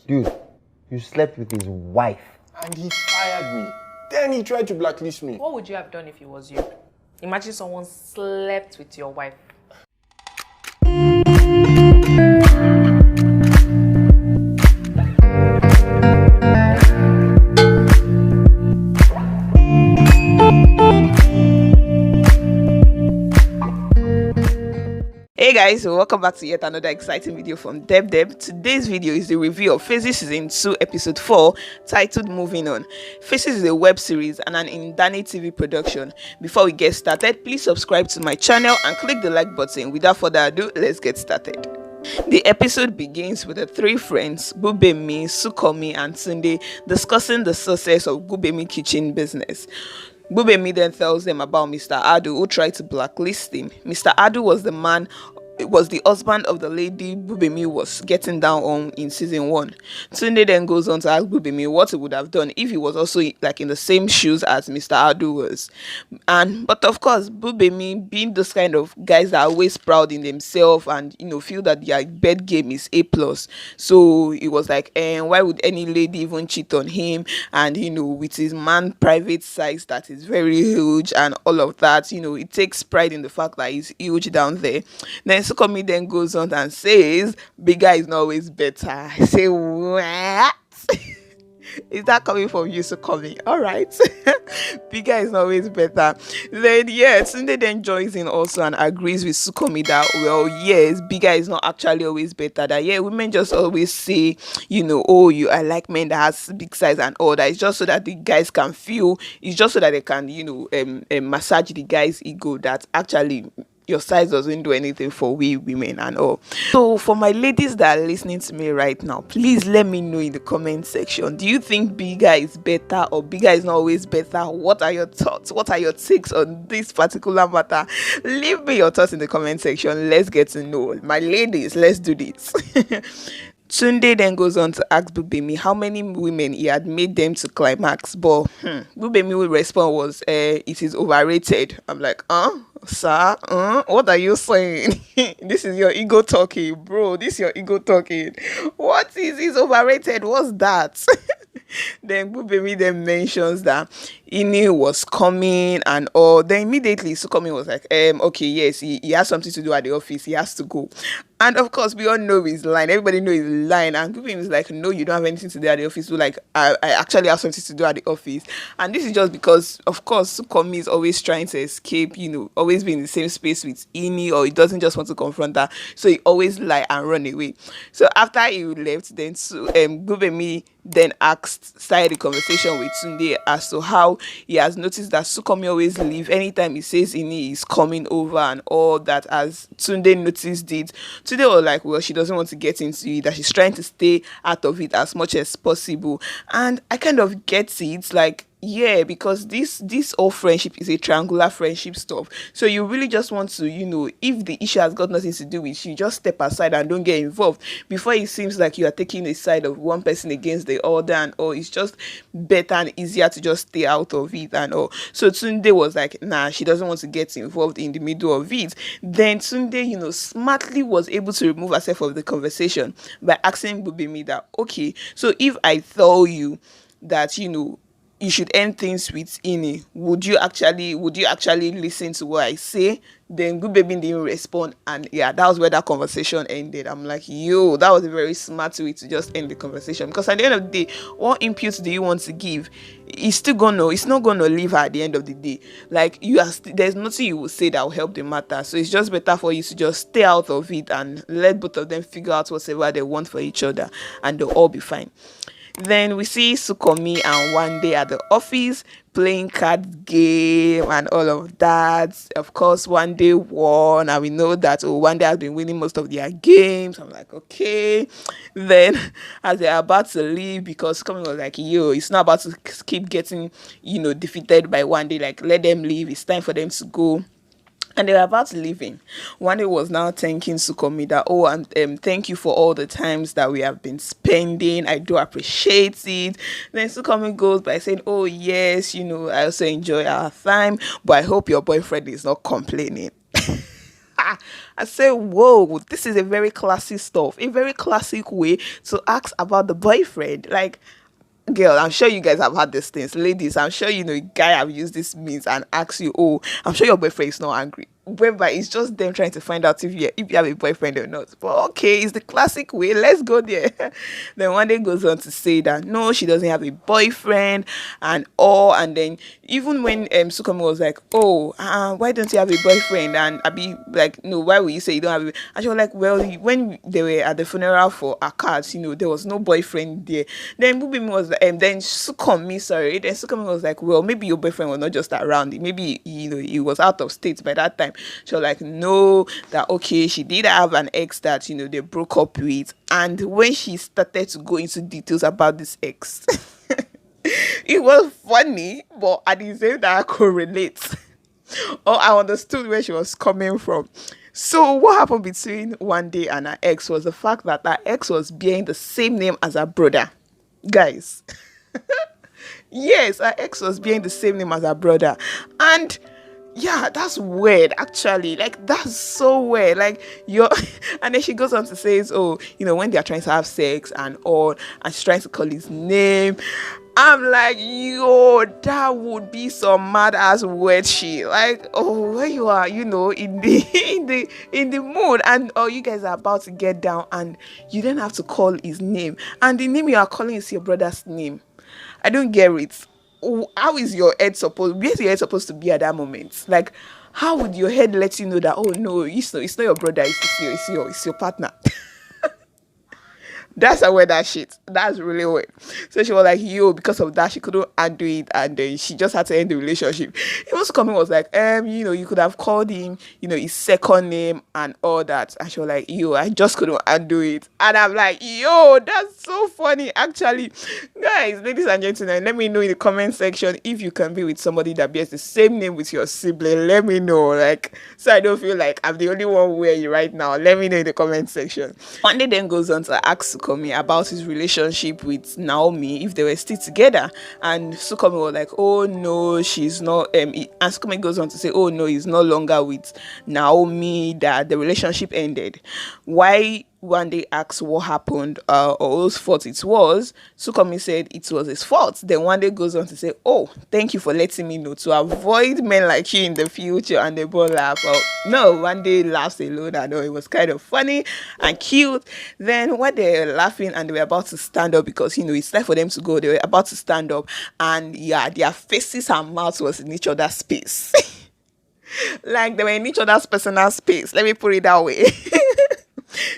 Dude, you slept with his wife. And he fired me. Then he tried to blacklist me. What would you have done if it was you? Imagine someone slept with your wife. Hey guys, so welcome back to yet another exciting video from Deb. Today's video is the review of Faces Season 2 Episode 4 titled Moving On. Faces is a web series and an Ndani TV production. Before we get started, please subscribe to my channel and click the like button. Without further ado, let's get started. The episode begins with the three friends, Gbubemi, Sukomi and Tunde, discussing the success of Gbubemi kitchen business. Gbubemi then tells them about Mr. Adu, who tried to blacklist him. Mr. Adu was the husband of the lady Gbubemi was getting down on in season 1. Tunde then goes on to ask Gbubemi what he would have done if he was also like in the same shoes as Mr. Adu was. But of course, Gbubemi, being those kind of guys that are always proud in themselves and feel that their bed game is A+. So it was like, why would any lady even cheat on him? And with his man private size that is very huge and all of that, it takes pride in the fact that he's huge down there. Then Sukomi then goes on and says, bigger is not always better. I say, what? Is that coming from you, Sukomi? All right. Bigger is not always better. Then, Tunde then joins in also and agrees with Sukomi that, well, yes, bigger is not actually always better. That, women just always say, I like men that has big size and all that. It's just so that the guys can feel, it's just so that they can, massage the guy's ego that actually your size doesn't do anything for we women and all. So for my ladies that are listening to me right now, please let me know in the comment section, do you think bigger is better or bigger is not always better? What are your thoughts? What are your takes on this particular matter? Leave me your thoughts in the comment section. Let's get to know. My ladies, let's do this. Tunde then goes on to ask Gbubemi how many women he had made them to climax, but Gbubemi's response was, it is overrated. I'm like, sir, what are you saying? This is your ego talking, bro. This is your ego talking. What is overrated? What's that? Then Gbubemi then mentions that Ini was coming and all. Then immediately Sukomi was like, okay, yes, he has something to do at the office. He has to go. And of course, we all know his line. Everybody knows his line. And Gbubemi is like, no, you don't have anything to do at the office. So like, I actually have something to do at the office. And this is just because, of course, Sukomi is always trying to escape, always be in the same space with Ini, or he doesn't just want to confront her. So he always lie and run away. So after he left, then Gbubemi then started the conversation with Tunde as to how he has noticed that Sukomi always leave anytime he says Ini is coming over and all that, as Tunde noticed it. Tunde was like, well, she doesn't want to get into it, that she's trying to stay out of it as much as possible. And I kind of get it, like, because this whole friendship is a triangular friendship stuff. So you really just want to, if the issue has got nothing to do with you, just step aside and don't get involved before it seems like you are taking a side of one person against the other and all. It's just better and easier to just stay out of it and all. So Tunde was like, nah, she doesn't want to get involved in the middle of it. Then Tunde, smartly was able to remove herself from the conversation by asking Gbubemi that, okay, so if I tell you that, you should end things with Ini, would you actually listen to what I say? Then Gbubemi didn't respond, and that was where that conversation ended. I'm like, that was a very smart way to just end the conversation, because at the end of the day, what input do you want to give? It's not gonna leave her at the end of the day. Like, there's nothing you will say that will help the matter. So it's just better for you to just stay out of it and let both of them figure out whatever they want for each other, and they'll all be fine. Then we see Sukomi and Wande at the office playing card game and all of that. Of course, Wande won, and we know that Wande has been winning most of their games. I'm like, okay. Then as they're about to leave, because Sukomi was like, it's not about to keep getting, defeated by Wande. Like, let them leave. It's time for them to go. And they were about to leave him. Wande was now thanking Sukomi that, and thank you for all the times that we have been spending. I do appreciate it. Then Sukomi goes by saying, oh yes, I also enjoy our time, but I hope your boyfriend is not complaining. I say, whoa, this is a very classy stuff, a very classic way to ask about the boyfriend. Like, girl, I'm sure you guys have had these things. Ladies, I'm sure you know a guy have used this means and ask you, oh, I'm sure your boyfriend is not angry. Whereby it's just them trying to find out if you have a boyfriend or not. But okay, it's the classic way. Let's go there. Then one day goes on to say that no, she doesn't have a boyfriend and all. And then even when Sukomi was like, oh, why don't you have a boyfriend? And I be like, no, why would you say you don't have a? And she was like, well, when they were at the funeral for Akad, there was no boyfriend there. Then Bubimi was then Sukomi was like, well, maybe your boyfriend was not just around. Maybe he was out of state by that time. She was like, no, that okay, she did have an ex that they broke up with. And when she started to go into details about this ex, it was funny, but at the same time I could relate. Or I understood where she was coming from. So what happened between one day and her ex was the fact that her ex was bearing the same name as her brother. Guys. Yes, her ex was bearing the same name as her brother. And yeah, that's weird actually. Like, that's so weird. Like, and then she goes on to say, oh, when they're trying to have sex and all, and she's trying to call his name. I'm like, yo, that would be some mad ass weird shit. Like, oh, where you are, in the in the mood, and you guys are about to get down, and you don't have to call his name, and the name you are calling is your brother's name. I don't get it. How is your head where's your head supposed to be at that moment? Like, how would your head let you know that, oh no, it's not your brother, it's your partner? That's a weird shit. That's really weird. So she was like, yo, because of that, she couldn't undo it, and then she just had to end the relationship. He was coming, was like, you could have called him, his second name and all that. And she was like, yo, I just couldn't undo it. And I'm like, yo, that's so funny. Actually, guys, ladies and gentlemen, let me know in the comment section if you can be with somebody that bears the same name with your sibling. Let me know, like, so I don't feel like I'm the only one where you right now. Let me know in the comment section. One day then goes on to ask Sukomi about his relationship with Naomi, if they were still together, and Sukomi was like, oh no, she's not, and Sukomi goes on to say, oh no, he's no longer with Naomi, that the relationship ended. Why one day asked what happened or whose fault it was, Sukomi said it was his fault. Then one day goes on to say, oh, thank you for letting me know to avoid men like you in the future. And they both laugh. Oh, no, one day laughs alone. I know it was kind of funny and cute. Then when they were laughing and they were about to stand up, because it's time for them to go, they were about to stand up, and yeah, their faces and mouths was in each other's space. Like, they were in each other's personal space, let me put it that way.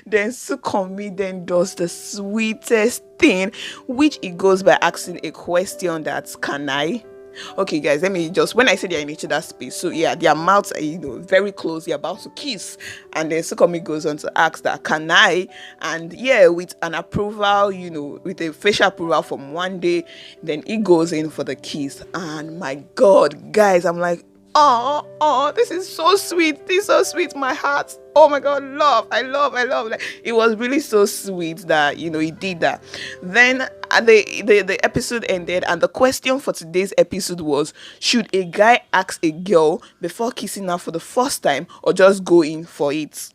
Then Sukomi then does the sweetest thing, which it goes by asking a question that, can I? Okay, guys, let me just, when I say they're in each other's space, so yeah, their mouths are, very close, they're about to kiss. And then Sukomi goes on to ask that, can I? And yeah, with an approval, with a facial approval from one day, then he goes in for the kiss. And my God, guys, I'm like, oh, this is so sweet. This is so sweet. My heart. Oh my God, I love. Like, it was really so sweet that, he did that. Then the episode ended, and the question for today's episode was, should a guy ask a girl before kissing her for the first time, or just go in for it?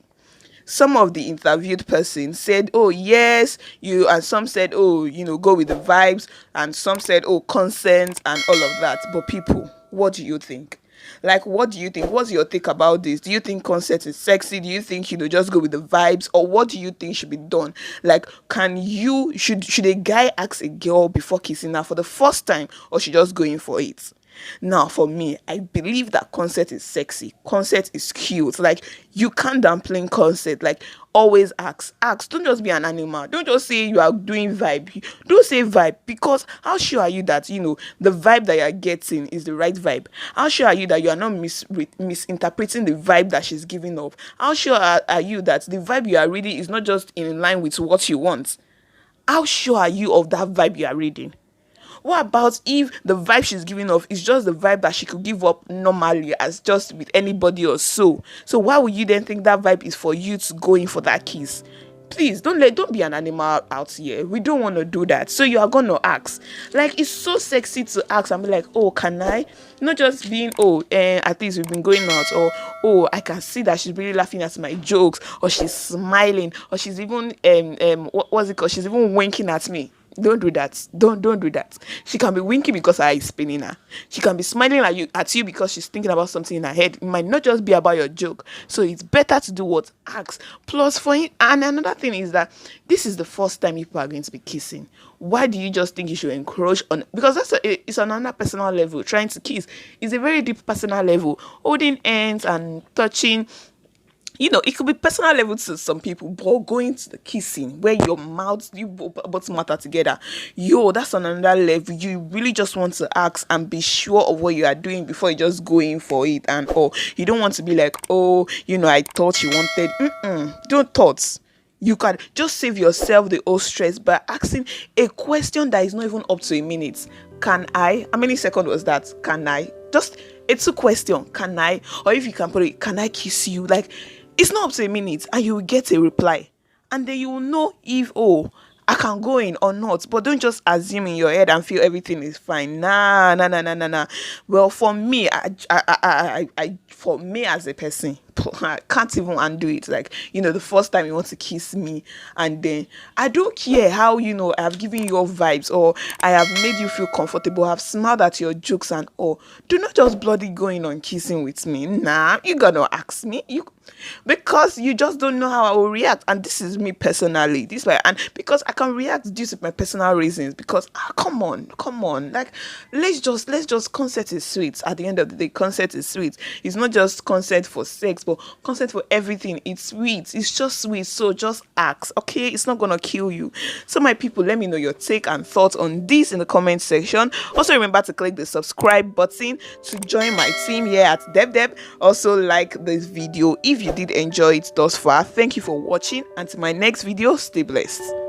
Some of the interviewed persons said, oh yes, and some said, oh, go with the vibes, and some said, oh, consent and all of that. But people, what do you think? Like, what do you think? What's your take about this? Do you think consent is sexy? Do you think, just go with the vibes? Or what do you think should be done? Like, should a guy ask a girl before kissing her for the first time, or should just go in for it? Now, for me, I believe that consent is sexy. Consent is cute. Like, you can't downplay consent. Like, always ask. Don't just be an animal. Don't just say you are doing vibe. Don't say vibe, because how sure are you that, the vibe that you're getting is the right vibe? How sure are you that you are not misinterpreting the vibe that she's giving off? How sure are you that the vibe you are reading is not just in line with what you want? How sure are you of that vibe you are reading? What about if the vibe she's giving off is just the vibe that she could give up normally as just with anybody or so? So why would you then think that vibe is for you to go in for that kiss? Please don't be an animal out here. We don't want to do that. So you are gonna ask. Like, it's so sexy to ask and be like, oh, can I? Not just being, oh, at least we've been going out, or oh, I can see that she's really laughing at my jokes, or she's smiling, or she's even what's it called? She's even winking at me. Don't do that. Don't do that. She can be winking because her eye is spinning her. She can be smiling at you because she's thinking about something in her head. It might not just be about your joke. So it's better to do what? Ask. Plus, and another thing is that this is the first time people are going to be kissing. Why do you just think you should encroach on? Because it's on another personal level. Trying to kiss is a very deep personal level. Holding hands and touching. It could be personal level to some people, but going to the kissing where your mouths, you both matter together, that's on another level. You really just want to ask and be sure of what you are doing before you just go in for it. And you don't want to be like, I thought you wanted. Don't thoughts. You can just save yourself the whole stress by asking a question that is not even up to a minute. Can I? How many seconds was that? Can I? Just it's a question. Can I? Or if you can put it, can I kiss you? Like, it's not up to a minute, and you will get a reply, and then you will know if I can go in or not. But don't just assume in your head and feel everything is fine. Nah. Well, for me, for me as a person, I can't even undo it. Like, the first time you want to kiss me, and then I don't care how I have given you all vibes, or I have made you feel comfortable, I've smiled at your jokes and all. Do not just bloody going on kissing with me. Nah, you gonna ask me because you just don't know how I will react. And this is me personally. And because I can react due to my personal reasons. Because come on, like let's just consent is sweet. At the end of the day, consent is sweet. It's not just consent for sex, but consent for everything. It's sweet. It's just sweet. So just ask, okay? It's not gonna kill you. So my people, let me know your take and thoughts on this in the comment section. Also remember to click the subscribe button to join my team here at Deb. Also like this video if you did enjoy it thus far. Thank you for watching. Until my next video, stay blessed.